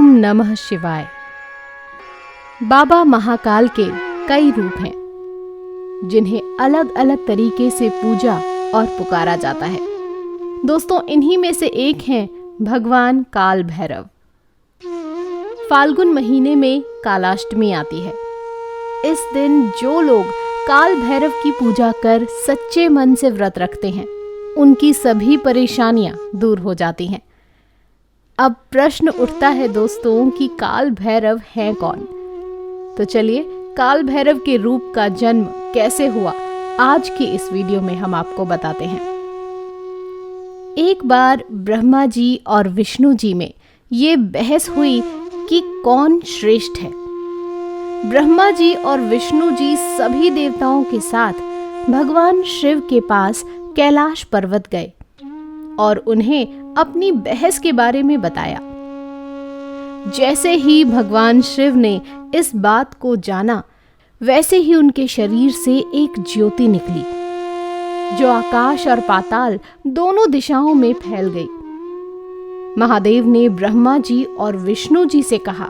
नमः शिवाय। बाबा महाकाल के कई रूप हैं जिन्हें अलग अलग तरीके से पूजा और पुकारा जाता है। दोस्तों, इन्हीं में से एक हैं भगवान काल भैरव। फाल्गुन महीने में कालाष्टमी आती है। इस दिन जो लोग काल भैरव की पूजा कर सच्चे मन से व्रत रखते हैं, उनकी सभी परेशानियां दूर हो जाती हैं। अब प्रश्न उठता है दोस्तों कि काल भैरव हैं कौन? तो चलिए, काल भैरव के रूप का जन्म कैसे हुआ, आज की इस वीडियो में हम आपको बताते हैं। एक बार ब्रह्मा जी और विष्णु जी में ये बहस हुई कि कौन श्रेष्ठ है। ब्रह्मा जी और विष्णु जी सभी देवताओं के साथ भगवान शिव के पास कैलाश पर्वत गए और उन्हें अपनी बहस के बारे में बताया। जैसे ही भगवान शिव ने इस बात को जाना, वैसे ही उनके शरीर से एक ज्योति निकली जो आकाश और पाताल दोनों दिशाओं में फैल गई। महादेव ने ब्रह्मा जी और विष्णु जी से कहा,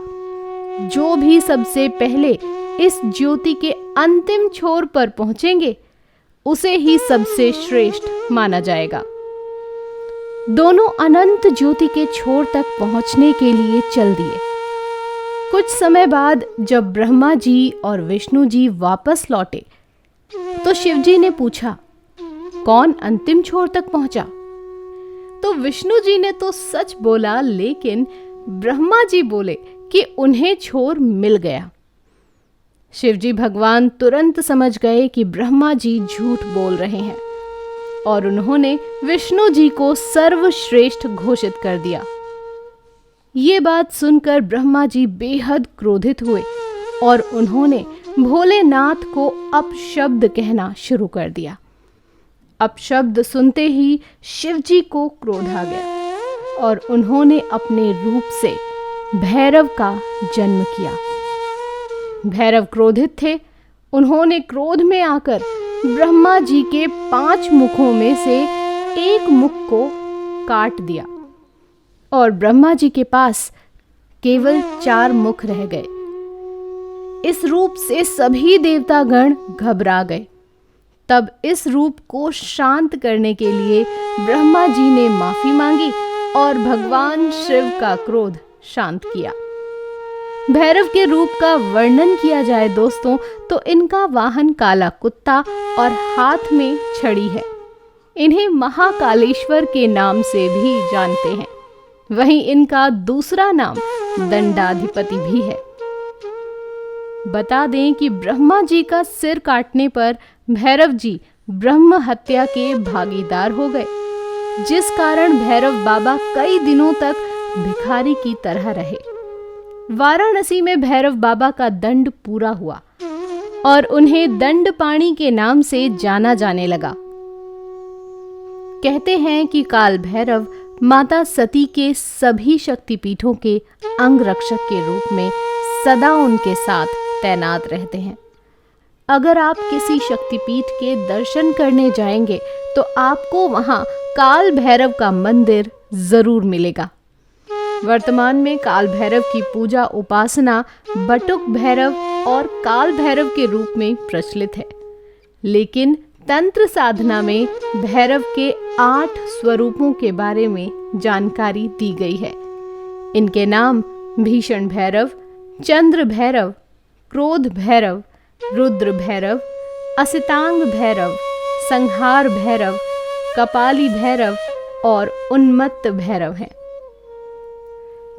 जो भी सबसे पहले इस ज्योति के अंतिम छोर पर पहुंचेंगे, उसे ही सबसे श्रेष्ठ माना जाएगा। दोनों अनंत ज्योति के छोर तक पहुंचने के लिए चल दिए। कुछ समय बाद जब ब्रह्मा जी और विष्णु जी वापस लौटे, तो शिव जी ने पूछा, कौन अंतिम छोर तक पहुंचा? तो विष्णु जी ने तो सच बोला, लेकिन ब्रह्मा जी बोले कि उन्हें छोर मिल गया। शिव जी भगवान तुरंत समझ गए कि ब्रह्मा जी झूठ बोल रहे हैं और उन्होंने विष्णु जी को सर्वश्रेष्ठ घोषित कर दिया। ये बात सुनकर ब्रह्मा जी बेहद क्रोधित हुए और उन्होंने भोलेनाथ को अपशब्द कहना शुरू कर दिया। अपशब्द सुनते ही शिव जी को क्रोध आ गया और उन्होंने अपने रूप से भैरव का जन्म किया। भैरव क्रोधित थे। उन्होंने क्रोध में आकर ब्रह्मा जी के 5 मुखों में से एक मुख को काट दिया और ब्रह्मा जी के पास केवल 4 मुख रह गए। इस रूप से सभी देवतागण घबरा गए। तब इस रूप को शांत करने के लिए ब्रह्मा जी ने माफी मांगी और भगवान शिव का क्रोध शांत किया। भैरव के रूप का वर्णन किया जाए दोस्तों, तो इनका वाहन काला कुत्ता और हाथ में छड़ी है। इन्हें महाकालेश्वर के नाम से भी जानते हैं। वहीं इनका दूसरा नाम दंडाधिपति भी है। बता दें कि ब्रह्मा जी का सिर काटने पर भैरव जी ब्रह्म हत्या के भागीदार हो गए, जिस कारण भैरव बाबा कई दिनों तक भिखारी की तरह रहे। वाराणसी में भैरव बाबा का दंड पूरा हुआ और उन्हें दंडपाणी के नाम से जाना जाने लगा। कहते हैं कि काल भैरव माता सती के सभी शक्तिपीठों के अंग रक्षक के रूप में सदा उनके साथ तैनात रहते हैं। अगर आप किसी शक्तिपीठ के दर्शन करने जाएंगे, तो आपको वहां काल भैरव का मंदिर जरूर मिलेगा। वर्तमान में काल भैरव की पूजा उपासना बटुक भैरव और काल भैरव के रूप में प्रचलित है, लेकिन तंत्र साधना में भैरव के 8 स्वरूपों के बारे में जानकारी दी गई है। इनके नाम भीषण भैरव, चंद्र भैरव, क्रोध भैरव, रुद्र भैरव, असितांग भैरव, संहार भैरव, कपाली भैरव और उन्मत्त भैरव हैं।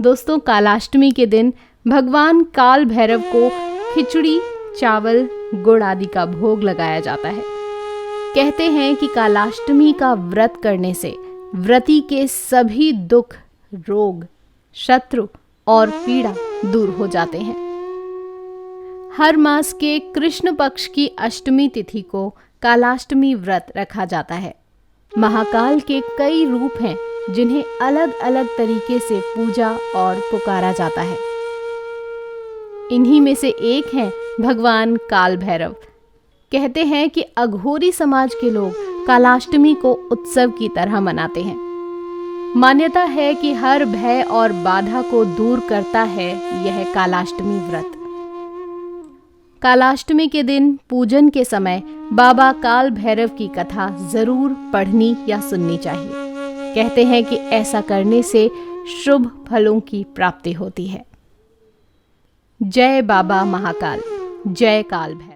दोस्तों, कालाष्टमी के दिन भगवान काल भैरव को खिचड़ी, चावल, गुड़ आदि का भोग लगाया जाता है। कहते हैं कि कालाष्टमी का व्रत करने से व्रती के सभी दुख, रोग, शत्रु और पीड़ा दूर हो जाते हैं। हर मास के कृष्ण पक्ष की अष्टमी तिथि को कालाष्टमी व्रत रखा जाता है। महाकाल के कई रूप हैं जिन्हें अलग अलग तरीके से पूजा और पुकारा जाता है। इन्हीं में से एक हैं भगवान काल भैरव। कहते हैं कि अघोरी समाज के लोग कालाष्टमी को उत्सव की तरह मनाते हैं। मान्यता है कि हर भय और बाधा को दूर करता है यह कालाष्टमी व्रत। कालाष्टमी के दिन पूजन के समय बाबा काल भैरव की कथा जरूर पढ़नी या सुननी चाहिए। कहते हैं कि ऐसा करने से शुभ फलों की प्राप्ति होती है। जय बाबा महाकाल, जय काल भैरव।